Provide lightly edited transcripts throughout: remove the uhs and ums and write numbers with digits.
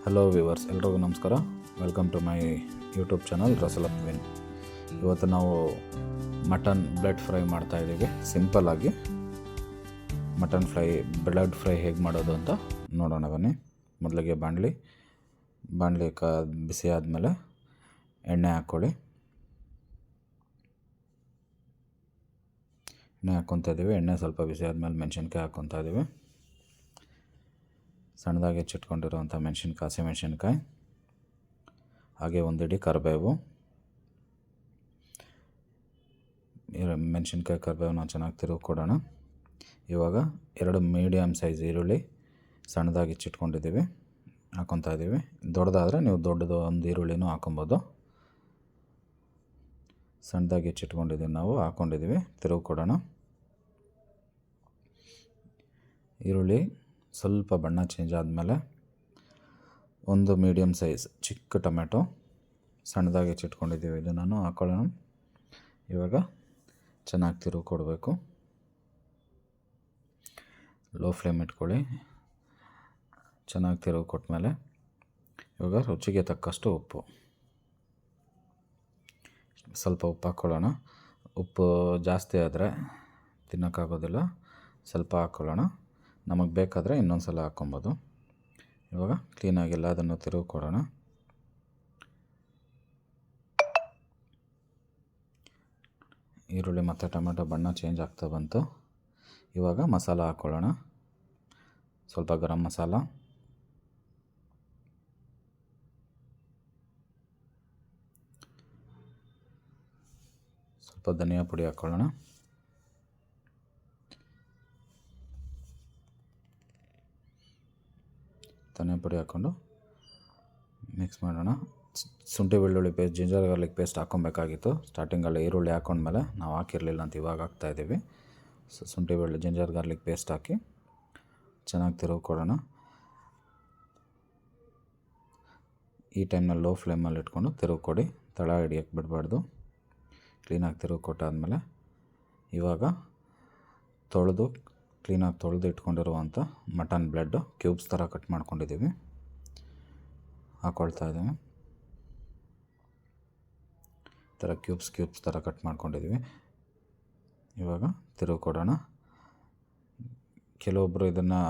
Hello viewers, ಎಲ್ರಿಗೂ ನಮಸ್ಕಾರ. Welcome to my YouTube channel ರಸಲಪ್ ವಿನ್. ಇವತ್ತು ನಾವು ಮಟನ್ ಬ್ಲಡ್ ಫ್ರೈ ಮಾಡ್ತಾಯಿದ್ದೀವಿ. ಸಿಂಪಲ್ಲಾಗಿ ಮಟನ್ ಬ್ಲಡ್ ಫ್ರೈ ಹೇಗೆ ಮಾಡೋದು ಅಂತ ನೋಡೋಣ ಬನ್ನಿ. ಮೊದಲಿಗೆ ಬಾಣಲಿ ಬಿಸಿ ಆದಮೇಲೆ ಎಣ್ಣೆ ಹಾಕ್ಕೊಳ್ಳಿ. ಎಣ್ಣೆ ಹಾಕ್ಕೊತಾ ಇದ್ದೀವಿ. ಎಣ್ಣೆ ಸ್ವಲ್ಪ ಬಿಸಿ ಆದಮೇಲೆ ಮೆಣಸಿನ್ಕಾಯಿ ಹಾಕ್ಕೊತಾ ಇದ್ದೀವಿ. ಸಣ್ಣದಾಗಿ ಹೆಚ್ಚಿಟ್ಕೊಂಡಿರುವಂಥ ಹಸಿಮೆಣಸಿನ್ಕಾಯಿ, ಹಾಗೆ ಒಂದಿಡಿ ಕರಿಬೇವು. ಮೆಣಸಿನ್ಕಾಯಿ ಕರಿಬೇವನ್ನ ಚೆನ್ನಾಗಿ ತಿರುಗಿಕೊಡೋಣ. ಇವಾಗ 2 ಮೀಡಿಯಮ್ ಸೈಜ್ ಈರುಳ್ಳಿ ಸಣ್ಣದಾಗಿ ಹೆಚ್ಚಿಟ್ಕೊಂಡಿದ್ದೀವಿ, ಹಾಕ್ಕೊತಾ ಇದ್ದೀವಿ. ದೊಡ್ಡದಾದರೆ ನೀವು ದೊಡ್ಡದು ಒಂದು ಈರುಳ್ಳಿನೂ ಹಾಕೊಬೋದು. ಸಣ್ಣದಾಗಿ ಹೆಚ್ಚಿಟ್ಕೊಂಡಿದ್ದೀವಿ, ನಾವು ಹಾಕ್ಕೊಂಡಿದ್ದೀವಿ. ತಿರುಗಿಕೊಡೋಣ. ಈರುಳ್ಳಿ ಸ್ವಲ್ಪ ಬಣ್ಣ ಚೇಂಜ್ ಆದಮೇಲೆ ಒಂದು ಮೀಡಿಯಮ್ ಸೈಜ್ ಚಿಕ್ಕ ಟೊಮೆಟೊ ಸಣ್ಣದಾಗಿ ಹೆಚ್ಚಿಟ್ಕೊಂಡಿದ್ದೀವಿ, ಇದನ್ನು ಹಾಕೊಳ್ಳೋಣ. ಇವಾಗ ಚೆನ್ನಾಗಿ ತಿರುಗಿ ಕೊಡಬೇಕು. ಲೋ ಫ್ಲೇಮ್ ಇಟ್ಕೊಳ್ಳಿ. ಚೆನ್ನಾಗಿ ತಿರುಗಿ ಕೊಟ್ಮೇಲೆ ಇವಾಗ ರುಚಿಗೆ ತಕ್ಕಷ್ಟು ಉಪ್ಪು, ಸ್ವಲ್ಪ ಉಪ್ಪು ಹಾಕ್ಕೊಳ್ಳೋಣ. ಉಪ್ಪು ಜಾಸ್ತಿ ಆದರೆ ತಿನ್ನೋಕ್ಕಾಗೋದಿಲ್ಲ, ಸ್ವಲ್ಪ ಹಾಕ್ಕೊಳ್ಳೋಣ. ನಮಗೆ ಬೇಕಾದರೆ ಇನ್ನೊಂದು ಸಲ ಹಾಕ್ಕೊಬೋದು. ಇವಾಗ ಕ್ಲೀನಾಗಿ ಎಲ್ಲದನ್ನು ತಿರುಗಿ ಕೊಡೋಣ. ಈರುಳ್ಳಿ ಮತ್ತು ಟೊಮೆಟೊ ಬಣ್ಣ ಚೇಂಜ್ ಆಗ್ತಾ ಬಂತು. ಇವಾಗ ಮಸಾಲ ಹಾಕ್ಕೊಳ್ಳೋಣ. ಸ್ವಲ್ಪ ಗರಂ ಮಸಾಲ, ಸ್ವಲ್ಪ ಧನಿಯಾ ಪುಡಿ ಹಾಕ್ಕೊಳ್ಳೋಣ. ಧನಿಯಾ ಪುಡಿ ಹಾಕ್ಕೊಂಡು ಮಿಕ್ಸ್ ಮಾಡೋಣ. ಶುಂಠಿ ಬೆಳ್ಳುಳ್ಳಿ ಪೇಸ್ಟ್, ಜಿಂಜರ್ ಗಾರ್ಲಿಕ್ ಪೇಸ್ಟ್ ಹಾಕ್ಕೊಬೇಕಾಗಿತ್ತು. ಸ್ಟಾರ್ಟಿಂಗಲ್ಲಿ ಈರುಳ್ಳಿ ಹಾಕ್ಕೊಂಡ್ಮೇಲೆ ನಾವು ಹಾಕಿರಲಿಲ್ಲ ಅಂತ ಇವಾಗ ಹಾಕ್ತಾಯಿದ್ದೀವಿ. ಶುಂಠಿ ಜಿಂಜರ್ ಗಾರ್ಲಿಕ್ ಪೇಸ್ಟ್ ಹಾಕಿ ಚೆನ್ನಾಗಿ ತಿರುಗಿ ಕೊಡೋಣ. ಈ ಟೈಮ್ನಲ್ಲಿ ಲೋ ಫ್ಲೇಮಲ್ಲಿ ಇಟ್ಕೊಂಡು ತಿರುಗಿ ಕೊಡಿ, ತಳ ಹಿಡಿಯೋಕ್ಕೆ ಬಿಡಬಾರ್ದು. ಕ್ಲೀನಾಗಿ ತಿರುಗಿ ಕೊಟ್ಟಾದಮೇಲೆ ಇವಾಗ ಕ್ಲೀನಾಗಿ ತೊಳೆದು ಇಟ್ಕೊಂಡಿರುವಂಥ ಮಟನ್ ಬ್ಲಡ್ ಕ್ಯೂಬ್ಸ್ ಥರ ಕಟ್ ಮಾಡ್ಕೊಂಡಿದ್ದೀವಿ, ಹಾಕ್ಕೊಳ್ತಾ ಇದ್ದೀವಿ. ಈ ಥರ ಕ್ಯೂಬ್ಸ್ ಥರ ಕಟ್ ಮಾಡ್ಕೊಂಡಿದ್ದೀವಿ. ಇವಾಗ ತಿರುಗಿ ಕೊಡೋಣ. ಕೆಲವೊಬ್ಬರು ಇದನ್ನು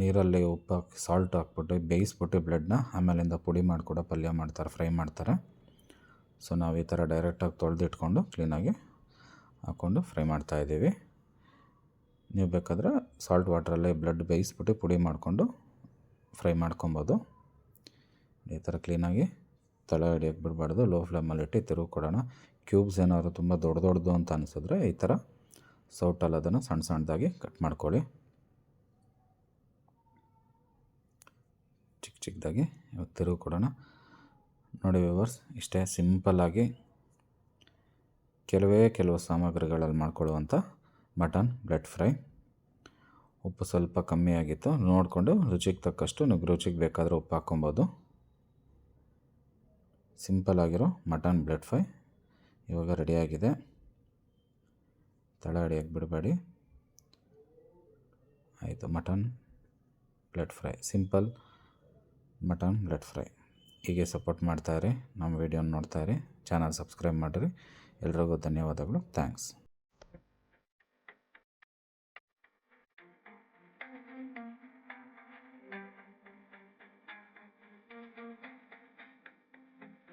ನೀರಲ್ಲಿ ಉಪ್ಪು ಹಾಕಿ ಸಾಲ್ಟ್ ಹಾಕ್ಬಿಟ್ಟು ಬೇಯಿಸ್ಬಿಟ್ಟು ಬ್ಲಡ್ನ ಆಮೇಲಿಂದ ಪುಡಿ ಮಾಡಿಕೊಡೋ ಪಲ್ಯ ಮಾಡ್ತಾರೆ, ಫ್ರೈ ಮಾಡ್ತಾರೆ. ಸೊ ನಾವು ಈ ಥರ ಡೈರೆಕ್ಟಾಗಿ ತೊಳೆದಿಟ್ಕೊಂಡು ಕ್ಲೀನಾಗಿ ಹಾಕ್ಕೊಂಡು ಫ್ರೈ ಮಾಡ್ತಾಯಿದ್ದೀವಿ. ನೀವು ಬೇಕಾದರೆ ಸಾಲ್ಟ್ ವಾಟ್ರಲ್ಲೇ ಬ್ಲಡ್ ಬೇಯಿಸ್ಬಿಟ್ಟು ಪುಡಿ ಮಾಡಿಕೊಂಡು ಫ್ರೈ ಮಾಡ್ಕೊಬೋದು. ಈ ಥರ ಕ್ಲೀನಾಗಿ ತಳ ಹಿಡಿಯೋಕ್ಕೆ ಬಿಡಬಾರ್ದು. ಲೋ ಫ್ಲೇಮಲ್ಲಿಟ್ಟು ತಿರುಗಿ ಕೊಡೋಣ. ಕ್ಯೂಬ್ಸ್ ಏನಾದರೂ ತುಂಬ ದೊಡ್ಡದು ಅಂತ ಅನಿಸಿದ್ರೆ ಈ ಥರ ಸೌಟಲ್ಲಿ ಅದನ್ನು ಸಣ್ಣದಾಗಿ ಕಟ್ ಮಾಡ್ಕೊಳ್ಳಿ. ಚಿಕ್ಕದಾಗಿ ಇವಾಗ ತಿರುಗಿ ಕೊಡೋಣ. ನೋಡಿ ವ್ಯೂವರ್ಸ್, ಇಷ್ಟೇ ಸಿಂಪಲ್ಲಾಗಿ ಕೆಲವು ಸಾಮಗ್ರಿಗಳಲ್ಲಿ ಮಾಡ್ಕೊಳ್ಳುವಂಥ ಮಟನ್ ಬ್ಲಡ್ ಫ್ರೈ. ಉಪ್ಪು ಸ್ವಲ್ಪ ಕಮ್ಮಿ ಆಗಿತ್ತು, ನೋಡಿಕೊಂಡು ರುಚಿಗೆ ತಕ್ಕಷ್ಟು ರುಚಿಗೆ ಬೇಕಾದರೆ ಉಪ್ಪು ಹಾಕ್ಕೊಬೋದು. ಸಿಂಪಲ್ ಆಗಿರೋ ಮಟನ್ ಬ್ಲಡ್ ಫ್ರೈ ಇವಾಗ ರೆಡಿಯಾಗಿದೆ. ತಳ ಹಿಡಿಯೋಕ್ಕೆ ಬಿಡಬೇಡಿ. ಆಯಿತು, mutton blood fry, simple mutton blood fry. ಹೀಗೆ ಸಪೋರ್ಟ್ ಮಾಡ್ತಾಯಿರಿ, ನಮ್ಮ ವಿಡಿಯೋನ ನೋಡ್ತಾಯಿರಿ, ಚಾನಲ್ ಸಬ್ಸ್ಕ್ರೈಬ್ ಮಾಡಿರಿ. ಎಲ್ರಿಗೂ ಧನ್ಯವಾದಗಳು. ಥ್ಯಾಂಕ್ಸ್.